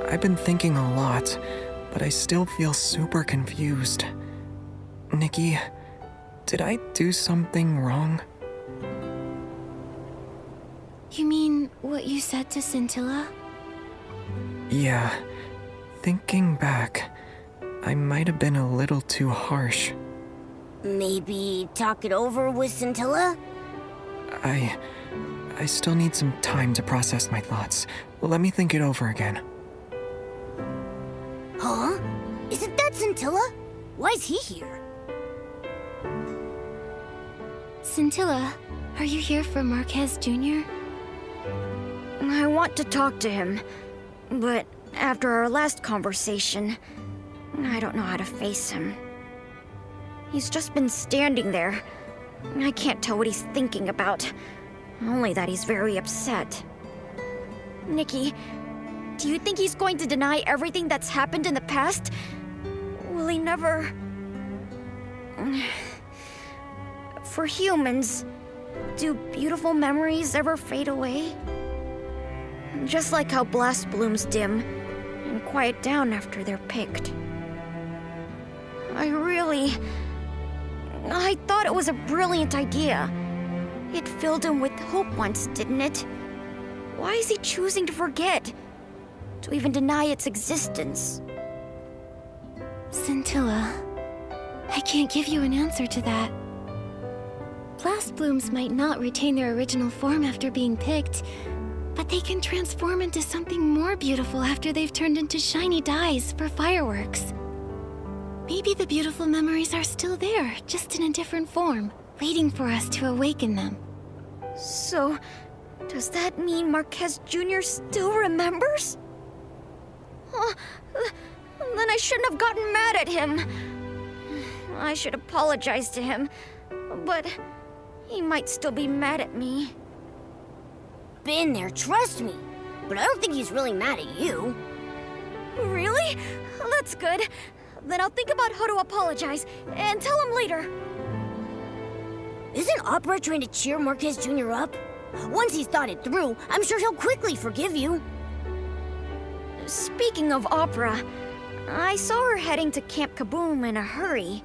I've been thinking a lot, but I still feel super confused. Nikki, did I do something wrong? You mean what you said to Scintilla? Yeah. Thinking back, I might have been a little too harsh. Maybe talk it over with Scintilla? I still need some time to process my thoughts. Let me think it over again. Huh? Isn't that Scintilla? Why's he here? Scintilla, are you here for Marquez Jr.? I want to talk to him, but after our last conversation, I don't know how to face him. He's just been standing there. I can't tell what he's thinking about, only that he's very upset. Nikki, do you think he's going to deny everything that's happened in the past? Will he never... For humans, do beautiful memories ever fade away? Just like how blast blooms dim and quiet down after they're picked. I thought it was a brilliant idea. It filled him with hope once, didn't it? Why is he choosing to forget? To even deny its existence? Scintilla, I can't give you an answer to that. Blast blooms might not retain their original form after being picked, but they can transform into something more beautiful after they've turned into shiny dyes for fireworks. Maybe the beautiful memories are still there, just in a different form, waiting for us to awaken them. So, does that mean Marquez Jr. still remembers? Then I shouldn't have gotten mad at him. I should apologize to him, but he might still be mad at me. Been there, trust me. But I don't think he's really mad at you. Really? That's good. Then I'll think about how to apologize and tell him later. Isn't Opera trying to cheer Marquez Jr. up? Once he's thought it through, I'm sure he'll quickly forgive you. Speaking of Opera, I saw her heading to Camp Kaboom in a hurry.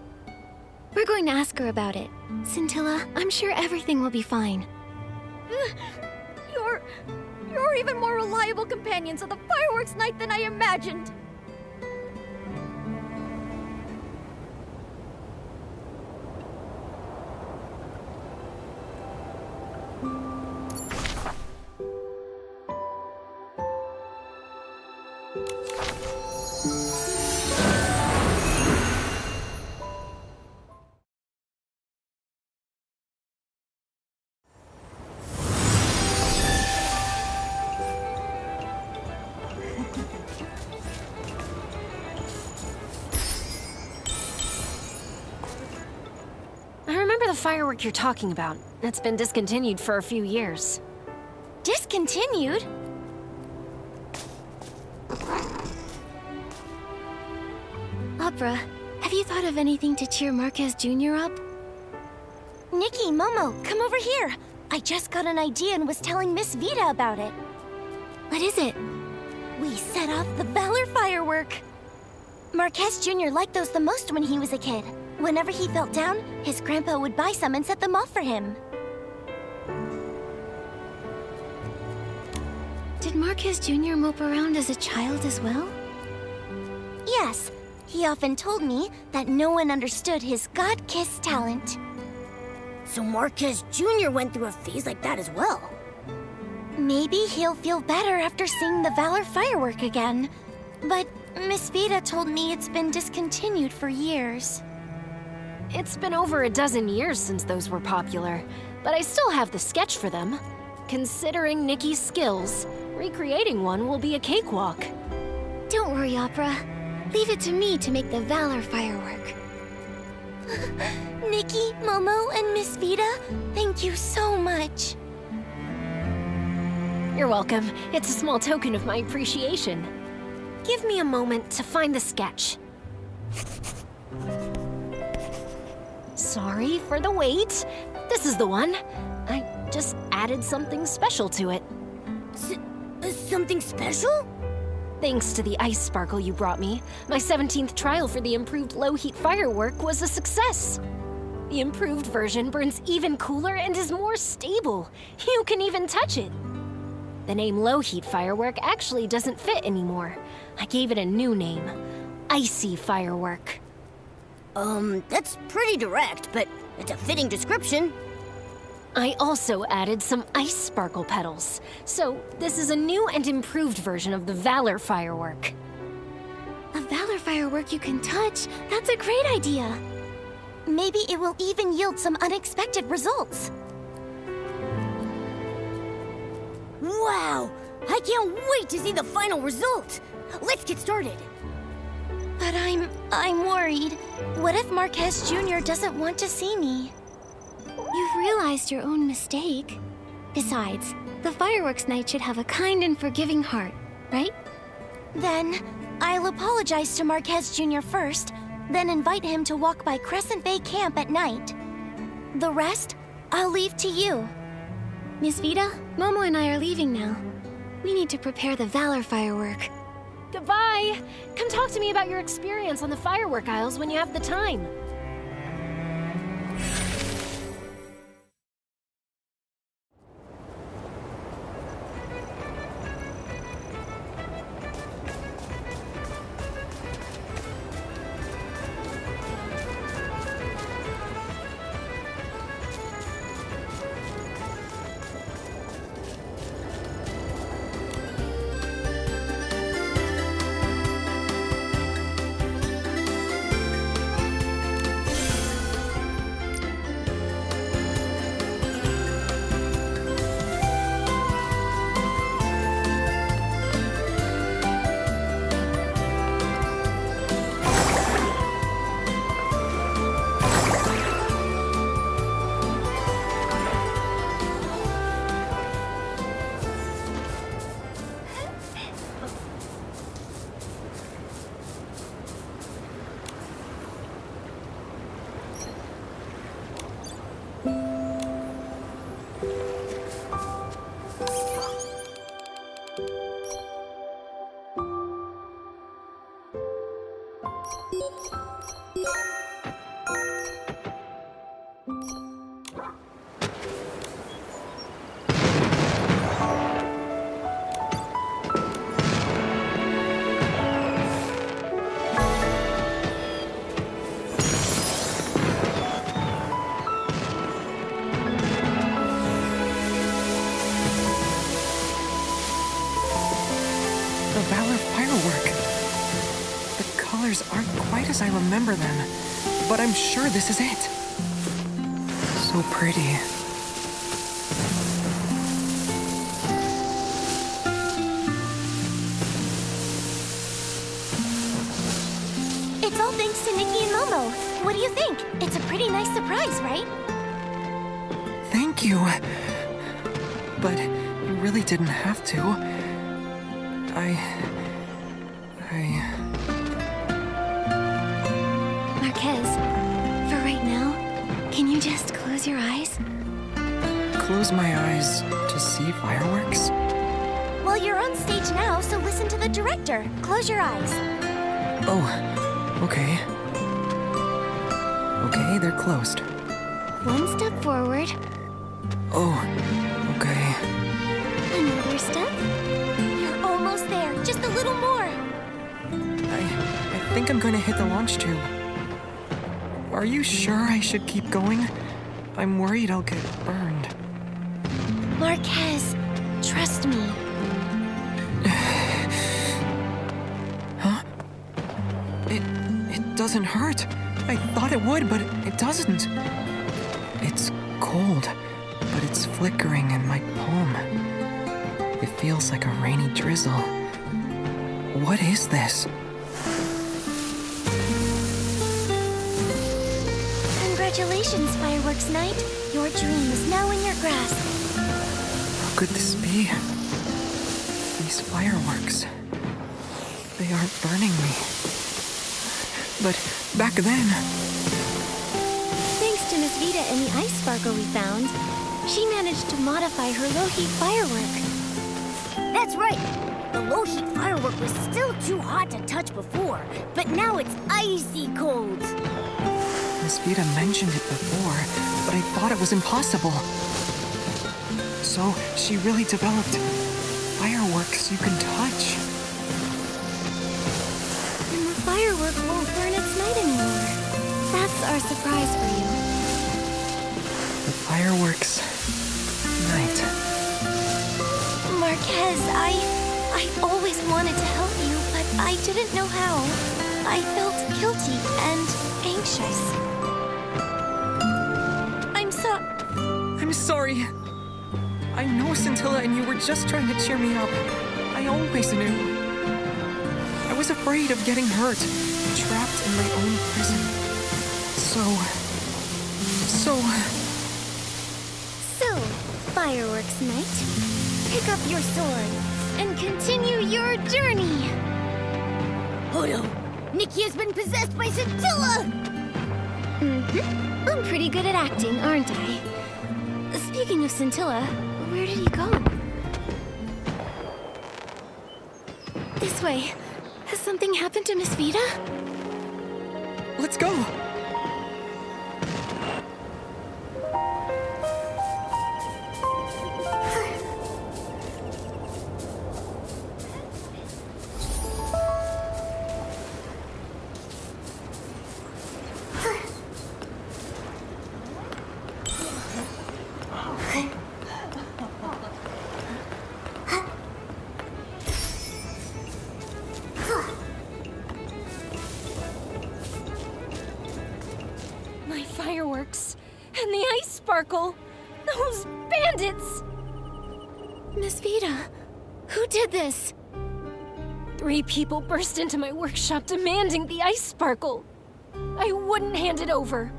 We're going to ask her about it. Scintilla, I'm sure everything will be fine. You're even more reliable companions of the fireworks night than I imagined. I remember the firework you're talking about. It's been discontinued for a few years. Discontinued? Opera, have you thought of anything to cheer Marquez Jr. up? Nikki, Momo, come over here. I just got an idea and was telling Miss Vita about it. What is it? We set off the Valor Firework. Marquez Jr. liked those the most when he was a kid. Whenever he felt down, his grandpa would buy some and set them off for him. Did Marquez Jr. mope around as a child as well? Yes, he often told me that no one understood his God-kissed talent. So Marquez Jr. went through a phase like that as well. Maybe he'll feel better after seeing the Valor Firework again. But Miss Vita told me it's been discontinued for years. It's been over a dozen years since those were popular, but I still have the sketch for them. Considering Nikki's skills, recreating one will be a cakewalk. Don't worry, Opera. Leave it to me to make the Valor Firework. Nikki, Momo, and Miss Vita, thank you so much. You're welcome. It's a small token of my appreciation. Give me a moment to find the sketch. Sorry for the wait. This is the one. I just added something special to it. Something special? Thanks to the ice sparkle you brought me, my 17th trial for the improved low-heat firework was a success. The improved version burns even cooler and is more stable. You can even touch it. The name low-heat firework actually doesn't fit anymore. I gave it a new name, Icy Firework. That's pretty direct, but it's a fitting description. I also added some ice sparkle petals. So this is a new and improved version of the Valor Firework. A Valor firework you can touch? That's a great idea. Maybe it will even yield some unexpected results. Wow! I can't wait to see the final result! Let's get started! But I'm worried. What if Marquez Jr. doesn't want to see me? You've realized your own mistake. Besides, the fireworks night should have a kind and forgiving heart, right? Then, I'll apologize to Marquez Jr. first, then invite him to walk by Crescent Bay Camp at night. The rest, I'll leave to you. Miss Vita, Momo and I are leaving now. We need to prepare the Valor firework. Goodbye! Come talk to me about your experience on the firework aisles when you have the time. The Valor firework. The colors aren't quite as I remember them, but I'm sure this is it. So pretty. It's all thanks to Nikki and Momo. What do you think? It's a pretty nice surprise, right? Thank you. But you really didn't have to. Marquez, for right now, can you just close your eyes? Close my eyes to see fireworks? Well, you're on stage now, so listen to the director. Close your eyes. Oh, okay. Okay, they're closed. One step forward, Oh, okay. another step. You're almost there. Just a little more. I think I'm gonna hit the launch tube. Are you sure I should keep going? I'm worried I'll get burned. Marquez, trust me. Huh? It doesn't hurt. I thought it would, but it doesn't. It's cold, but it's flickering in my palm. It feels like a rainy drizzle. What is this? Congratulations, Fireworks Night. Your dream is now in your grasp. How could this be? These fireworks. They aren't burning me. But back then... Thanks to Miss Vita and the ice sparkle we found, She managed to modify her low-heat firework. That's right. The low-heat firework was still too hot to touch before, but now it's icy cold. Miss Vita mentioned it before, but I thought it was impossible. So, she really developed fireworks you can touch. And the firework won't burn its night anymore. That's our surprise for you. The fireworks night. Marquez, I always wanted to help you, but I didn't know how. I felt guilty and anxious. I'm sorry. I know Scintilla and you were just trying to cheer me up. I always knew. I was afraid of getting hurt, trapped in my own prison. So, fireworks night. Pick up your sword and continue your journey. Oh no! Nikki has been possessed by Scintilla! I'm pretty good at acting, aren't I? Speaking of Scintilla, where did he go? This way. Has something happened to Miss Vita? let's go. My fireworks and the ice sparkle. Those bandits! Miss Vita, who did this? 3 people burst into my workshop demanding the ice sparkle. I wouldn't hand it over.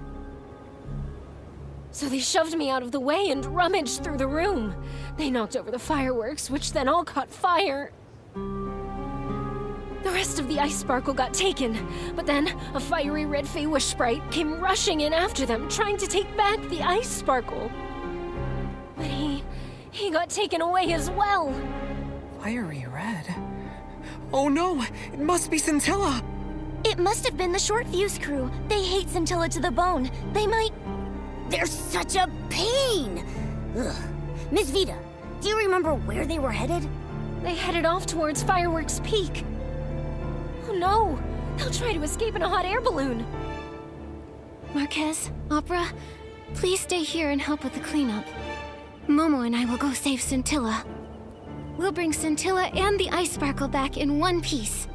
So they shoved me out of the way and rummaged through the room. They knocked over the fireworks, which then all caught fire. The rest of the ice sparkle got taken, but then a fiery red Feywish sprite came rushing in after them, trying to take back the ice sparkle. But he got taken away as well. Fiery red? Oh no! It must be Scintilla! It must have been the Short Fuse crew. They hate Scintilla to the bone. They might... They're such a pain! Ugh. Miss Vita, do you remember where they were headed? They headed off towards Fireworks Peak. Oh no! They'll try to escape in a hot air balloon. Marquez, Opera, please stay here and help with the cleanup. Momo and I will go save Scintilla. We'll bring Scintilla and the ice sparkle back in one piece.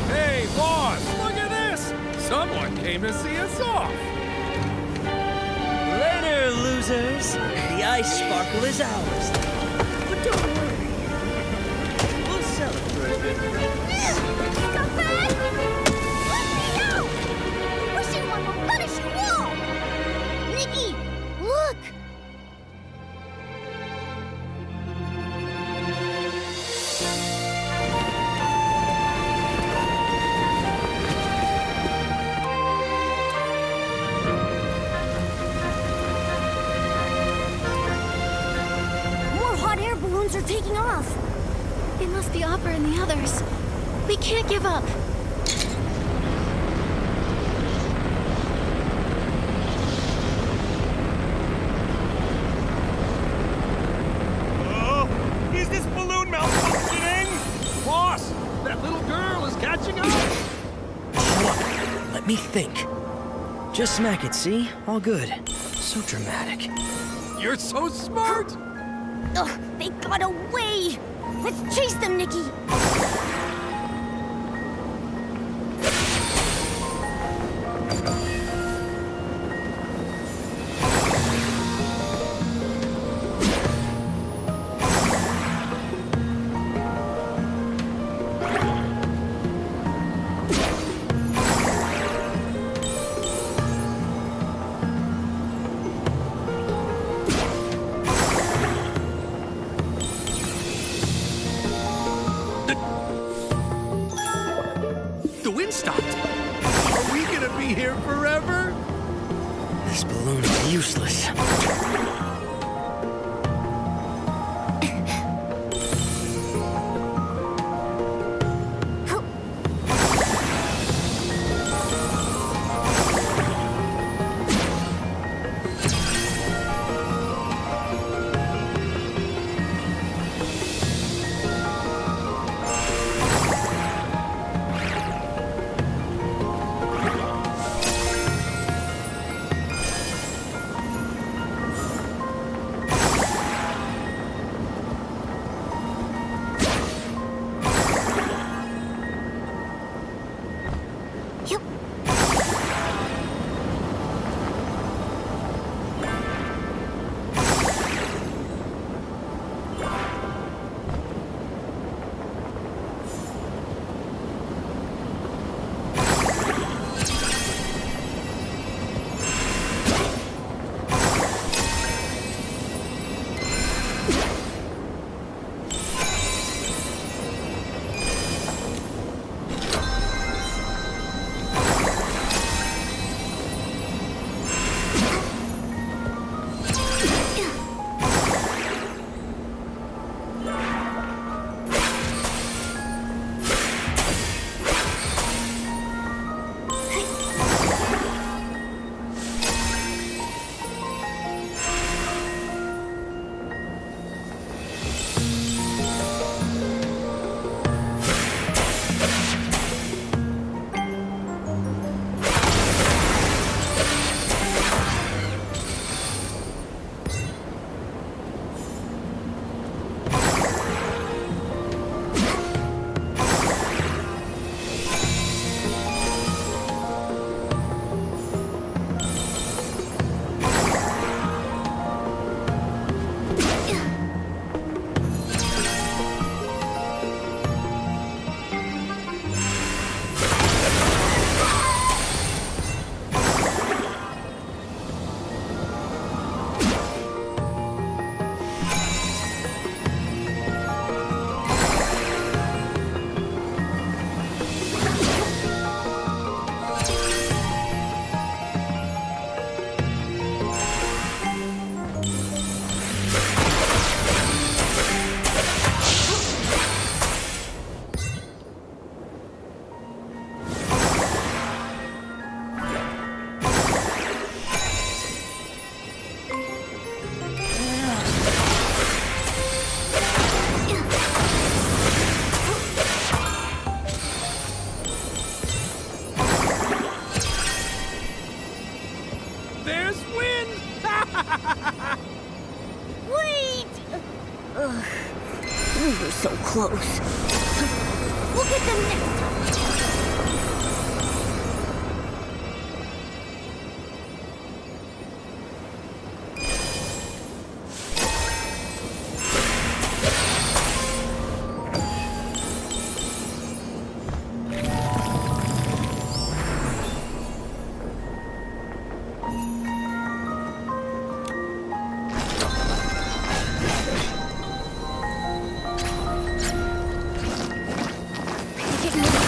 Hey, boss, look at this! Someone came to see us off. Later, losers. The ice sparkle is ours. But don't worry. We'll celebrate. Come back! Let me out! Wish anyone will punish you all! Nikki, look! More hot air balloons are taking off. It must be Opera and the others. We can't give up. Oh, is this balloon malfunctioning? Boss, that little girl is catching up. Let me think. Just smack it, see? All good. So dramatic. You're so smart. Ugh, they got away! Let's chase them, Nikki! Useless. We were so close. We'll get them next time. Getting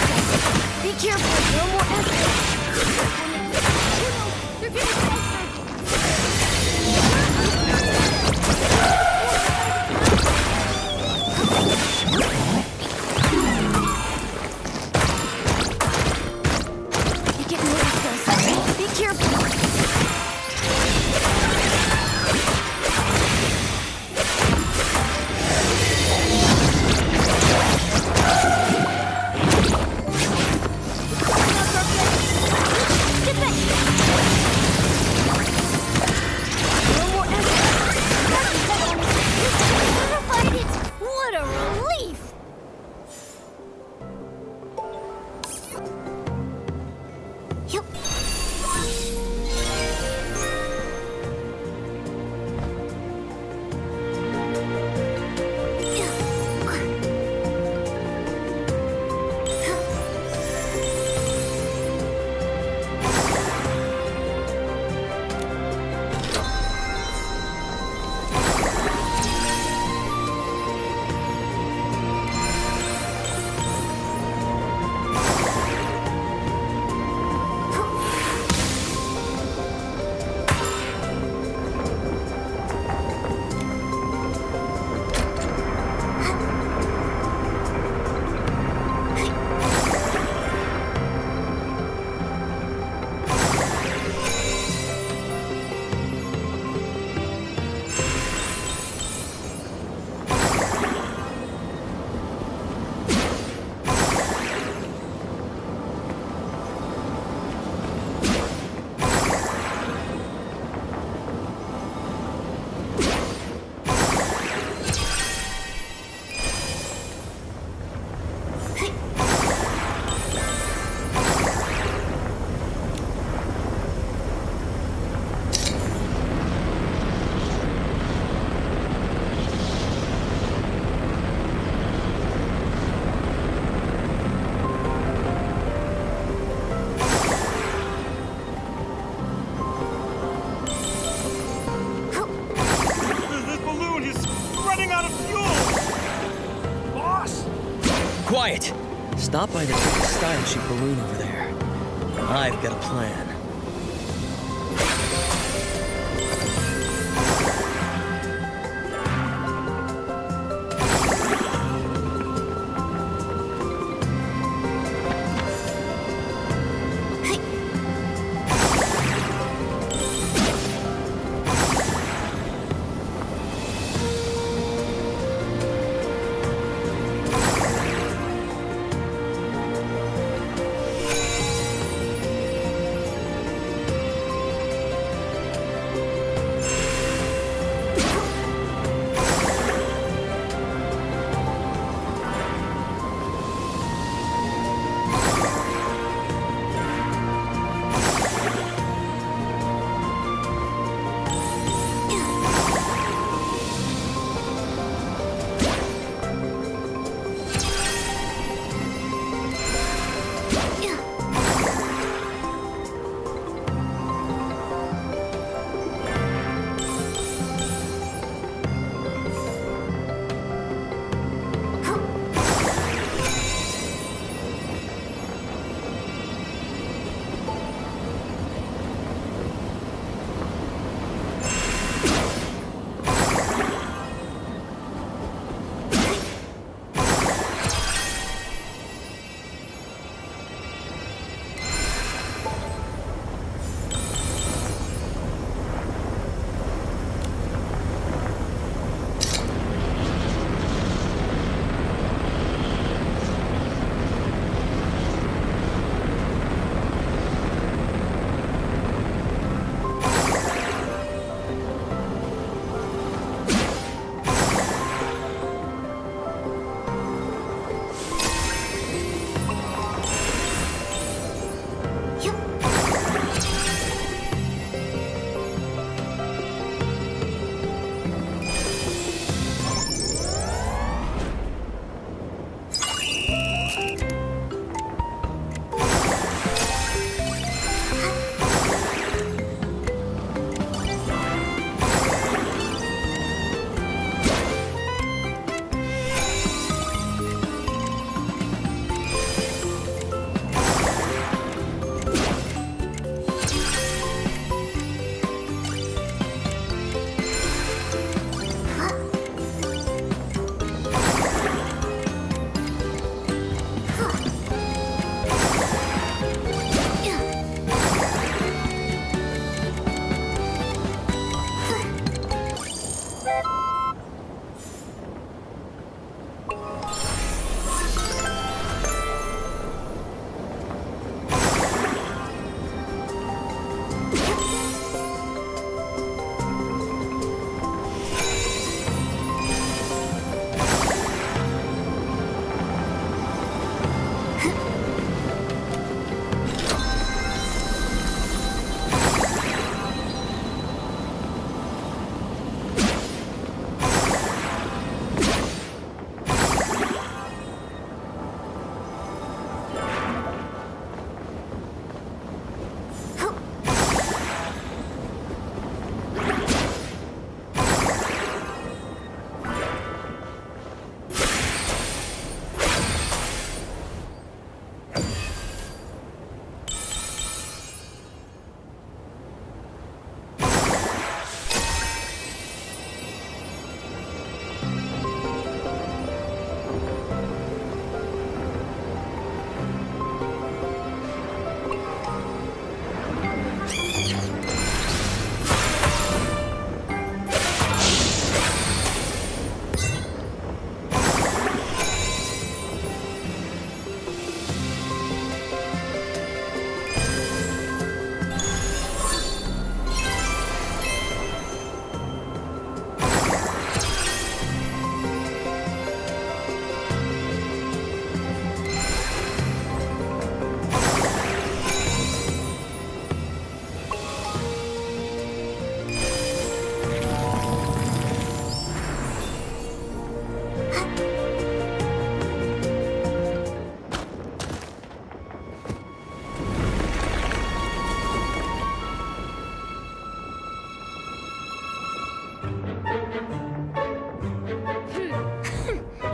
quiet! Stop by the big style sheet balloon over there. I've got a plan.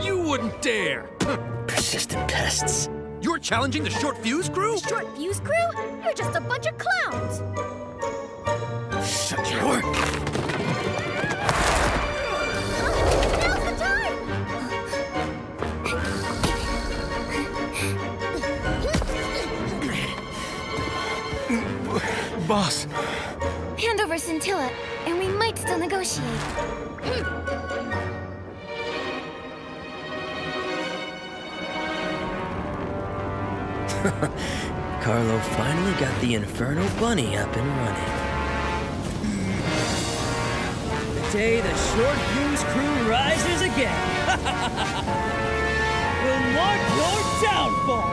You wouldn't dare! Persistent pests. You're challenging the short fuse crew? Short fuse crew? You're just a bunch of clowns. Shut your... Now's the time! Boss, Hand over Scintilla, and we might still negotiate. Carlo finally got the Inferno Bunny up and running. The day the short fuse crew rises again will mark your downfall.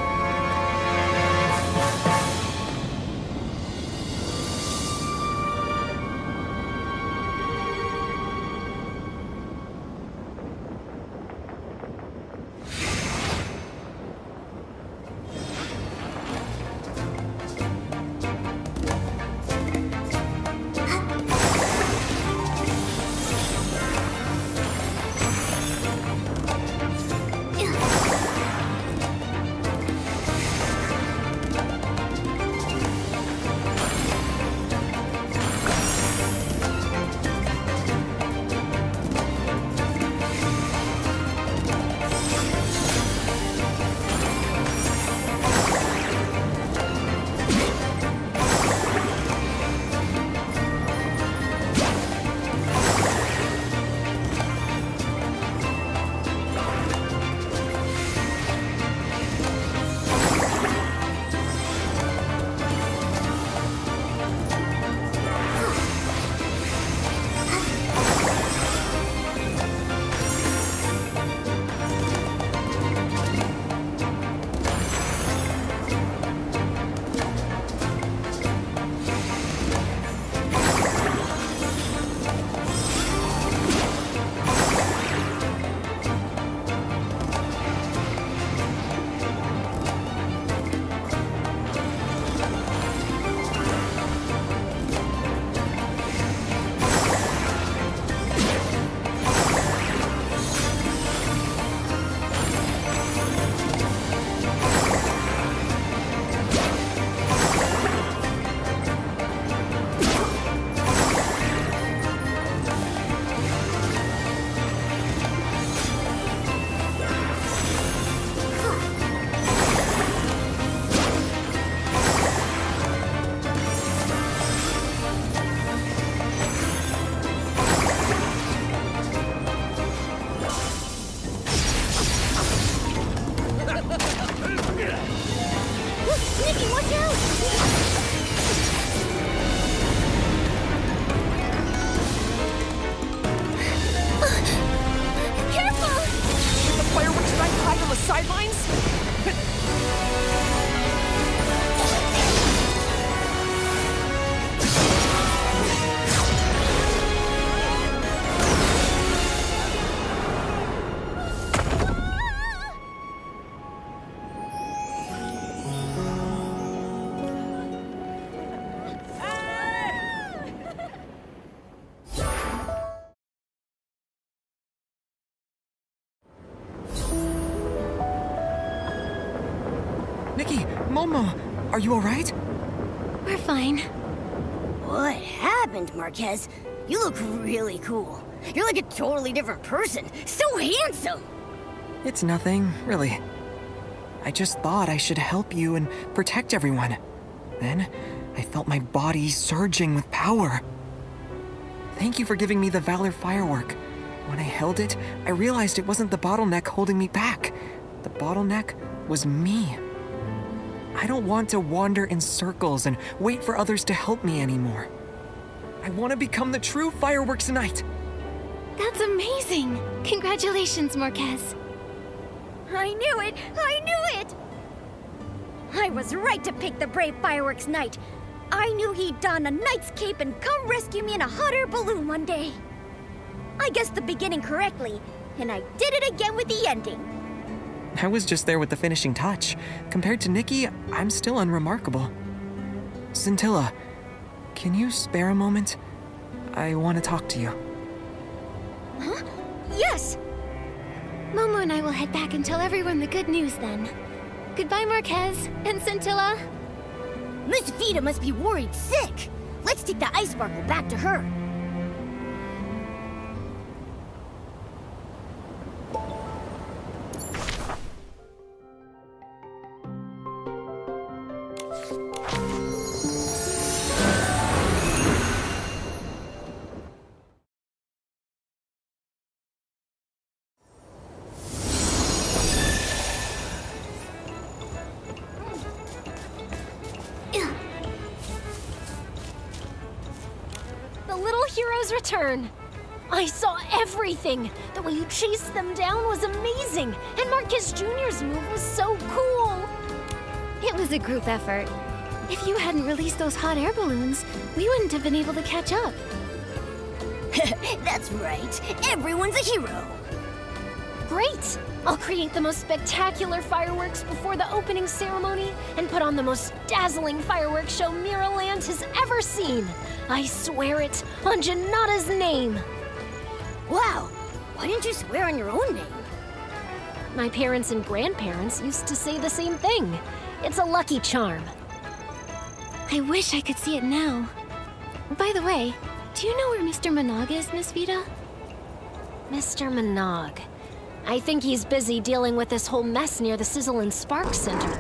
Nikki, watch out! Careful! the fireworks night hide on the sidelines? Nikki, Momo, are you alright? We're fine. What happened, Marquez? You look really cool. You're like a totally different person. So handsome! It's nothing, really. I just thought I should help you and protect everyone. Then, I felt my body surging with power. Thank you for giving me the Valor Firework. When I held it, I realized it wasn't the bottleneck holding me back. The bottleneck was me. I don't want to wander in circles and wait for others to help me anymore. I want to become the true Fireworks Knight. That's amazing! Congratulations, Marquez. I knew it! I knew it! I was right to pick the brave Fireworks Knight. I knew he'd don a knight's cape and come rescue me in a hot air balloon one day. I guessed the beginning correctly, and I did it again with the ending. I was just there with the finishing touch. Compared to Nikki, I'm still unremarkable. Scintilla, can you spare a moment? I want to talk to you. Huh? Yes! Momo and I will head back and tell everyone the good news then. Goodbye, Marquez and Scintilla. Miss Vita must be worried sick. Let's take the ice sparkle back to her. The little heroes return. I saw everything. The way you chased them down was amazing. And Marcus Jr.'s move was so cool. It was a group effort. If you hadn't released those hot air balloons, we wouldn't have been able to catch up. That's right. Everyone's a hero. Great! I'll create the most spectacular fireworks before the opening ceremony and put on the most dazzling fireworks show Miraland has ever seen. I swear it on Janata's name. Wow. Why didn't you swear on your own name? My parents and grandparents used to say the same thing. It's a lucky charm. I wish I could see it now. By the way, do you know where Mr. Managa is, Miss Vita? Mr. Managa. I think he's busy dealing with this whole mess near the Sizzle and Spark Center.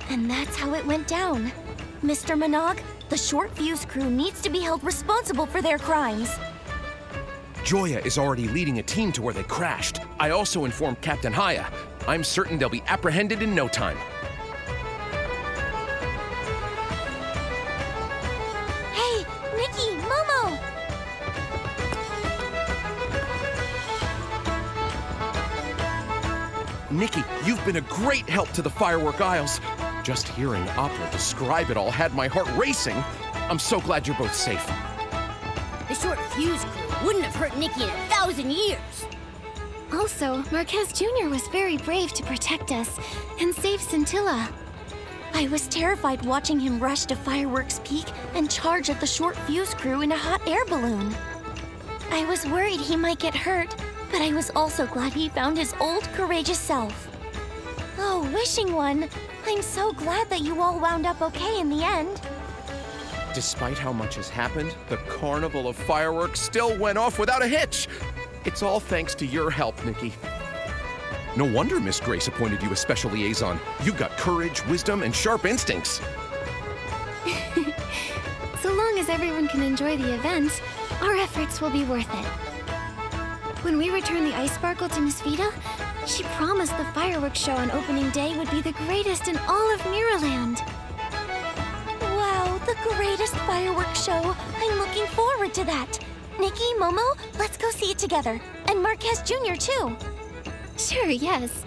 And that's how it went down. Mr. Managa, the Short Fuse crew needs to be held responsible for their crimes. Joya is already leading a team to where they crashed. I also informed Captain Haya. I'm certain they'll be apprehended in no time. Hey, Nikki, Momo! Nikki, you've been a great help to the Firework Isles. Just hearing Opera describe it all had my heart racing. I'm so glad you're both safe. The Short Fuse crew wouldn't have hurt Nikki in 1,000 years. Also, Marquez Jr. was very brave to protect us and save Scintilla. I was terrified watching him rush to Fireworks Peak and charge at the Short Fuse crew in a hot air balloon. I was worried he might get hurt, but I was also glad he found his old courageous self. Oh, Wishing One, I'm so glad that you all wound up okay in the end. Despite how much has happened, the Carnival of Fireworks still went off without a hitch. It's all thanks to your help, Nikki. No wonder Miss Grace appointed you a special liaison. You've got courage, wisdom, and sharp instincts. So long as everyone can enjoy the event, our efforts will be worth it. When we return the Ice Sparkle to Miss Vita, she promised the fireworks show on opening day would be the greatest in all of Miraland. Wow, the greatest fireworks show. I'm looking forward to that. Nikki, Momo, let's go see it together. And Marquez Jr. too. Sure, yes.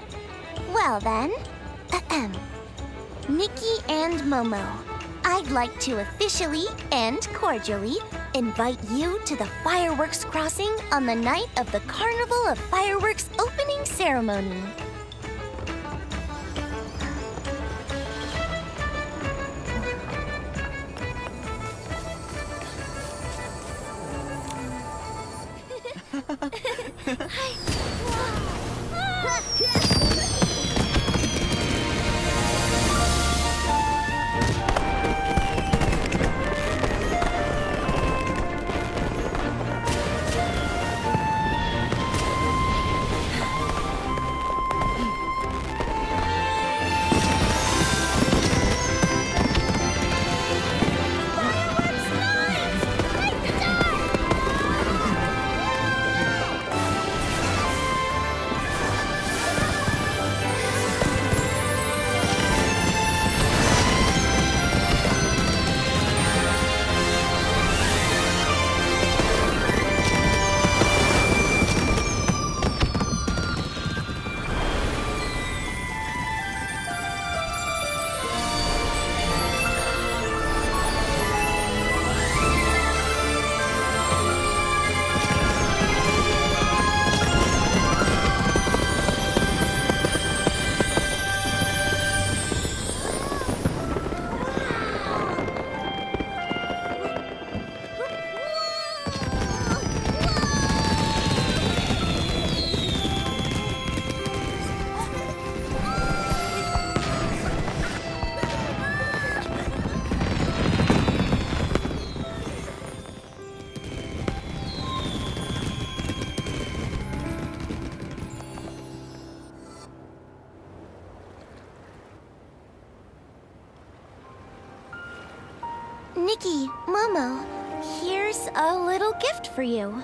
Well then, Nikki and Momo, I'd like to officially and cordially invite you to the fireworks crossing on the night of the Carnival of Fireworks opening ceremony. Nikki, Momo, here's a little gift for you.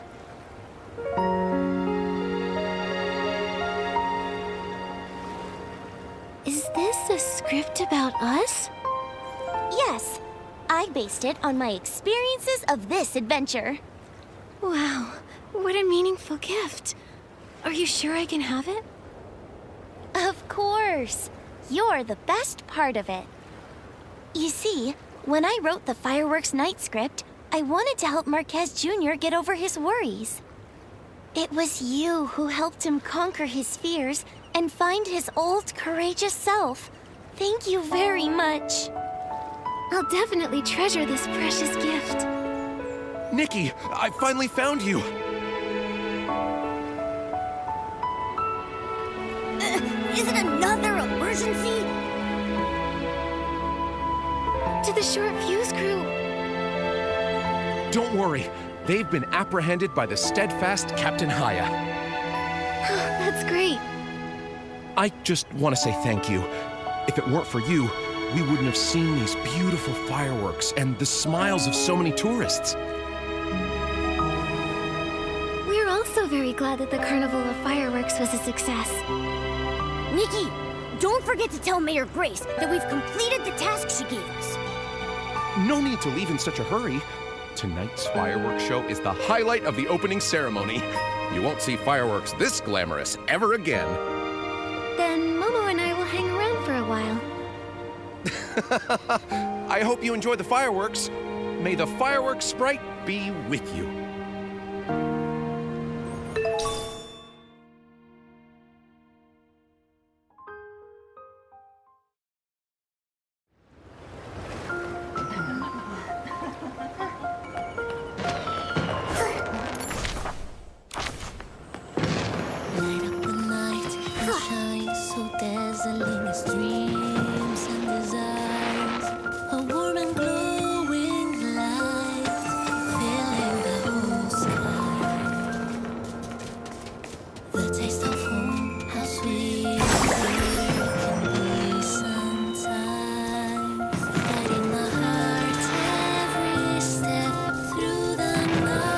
Is this a script about us? Yes, I based it on my experiences of this adventure. Wow, what a meaningful gift. Are you sure I can have it? Of course. You're the best part of it. You see, when I wrote the Fireworks Night script, I wanted to help Marquez Jr. get over his worries. It was you who helped him conquer his fears and find his old, courageous self. Thank you very much. I'll definitely treasure this precious gift. Nikki, I finally found you. Is it another emergency? To the short fuse crew. Don't worry. They've been apprehended by the steadfast Captain Haya. That's great. I just want to say thank you. If it weren't for you, we wouldn't have seen these beautiful fireworks and the smiles of so many tourists. We're also very glad that the Carnival of Fireworks was a success. Nikki, don't forget to tell Mayor Grace that we've completed the task she gave us. No need to leave in such a hurry. Tonight's fireworks show is the highlight of the opening ceremony. You won't see fireworks this glamorous ever again. Then Momo and I will hang around for a while. I hope you enjoy the fireworks. May the fireworks sprite be with you. Light up the night and shine so dazzling as dreams and desires. A warm and glowing light filling the whole sky. The taste of home, how sweet it can be sometimes. Guiding my heart every step through the night.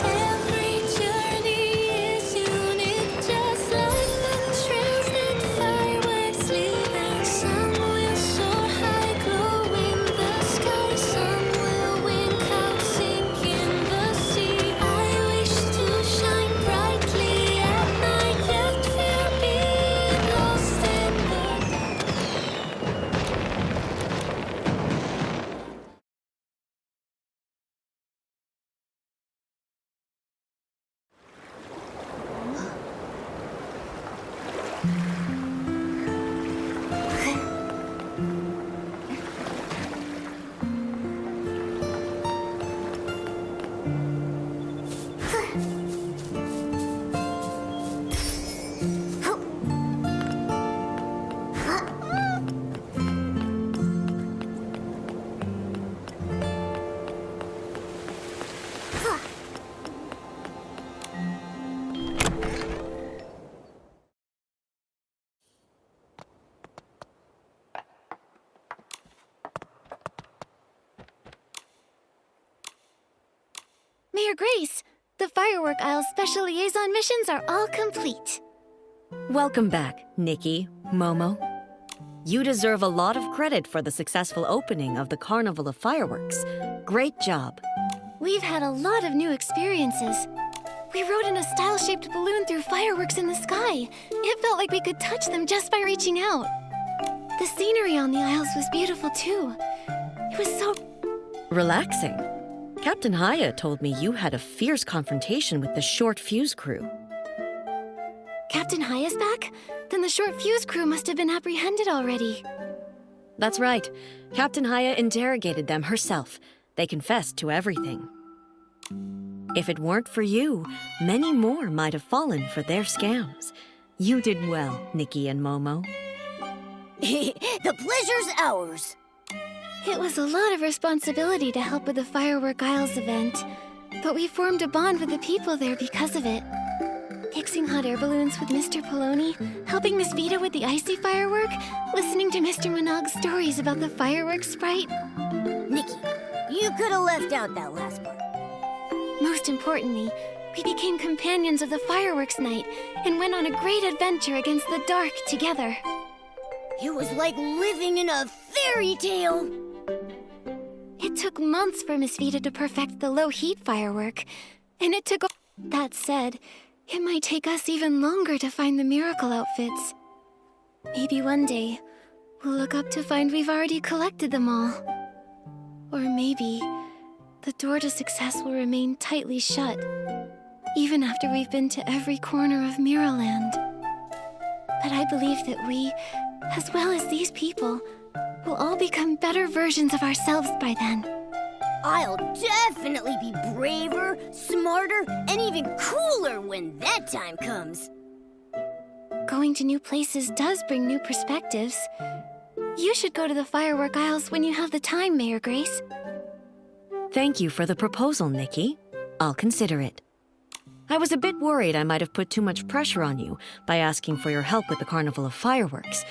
Every journey is unique, just like the trails that fireworks leave. And some will soar high, glow in the sky. Some will wink out, sink in the sea. I wish to shine brightly at night, yet fear being lost in the dark. Mayor Grace, the Firework Isle Special Liaison missions are all complete. Welcome back, Nikki, Momo. You deserve a lot of credit for the successful opening of the Carnival of Fireworks. Great job. We've had a lot of new experiences. We rode in a style-shaped balloon through fireworks in the sky. It felt like we could touch them just by reaching out. The scenery on the Isles was beautiful too. It was so... Relaxing. Captain Haya told me you had a fierce confrontation with the short fuse crew. Captain Haya's back? Then the short fuse crew must have been apprehended already. That's right. Captain Haya interrogated them herself. They confessed to everything. If it weren't for you, many more might have fallen for their scams. You did well, Nikki and Momo. The pleasure's ours. It was a lot of responsibility to help with the Firework Isles event, but we formed a bond with the people there because of it. Fixing hot air balloons with Mr. Poloni, helping Miss Vita with the icy firework, listening to Mr. Minog's stories about the fireworks sprite. Nikki, you could have left out that last part. Most importantly, we became companions of the fireworks night and went on a great adventure against the dark together. It was like living in a fairy tale. It took months for Miss Vita to perfect the low-heat firework, and it took... That said, it might take us even longer to find the miracle outfits. Maybe one day, we'll look up to find we've already collected them all. Or maybe, the door to success will remain tightly shut, even after we've been to every corner of Miraland. But I believe that we, as well as these people, will all become better versions of ourselves by then. I'll definitely be braver, smarter, and even cooler when that time comes. Going to new places does bring new perspectives. You should go to the Firework Isles when you have the time, Mayor Grace. Thank you for the proposal, Nikki. I'll consider it. I was a bit worried I might have put too much pressure on you by asking for your help with the Carnival of Fireworks.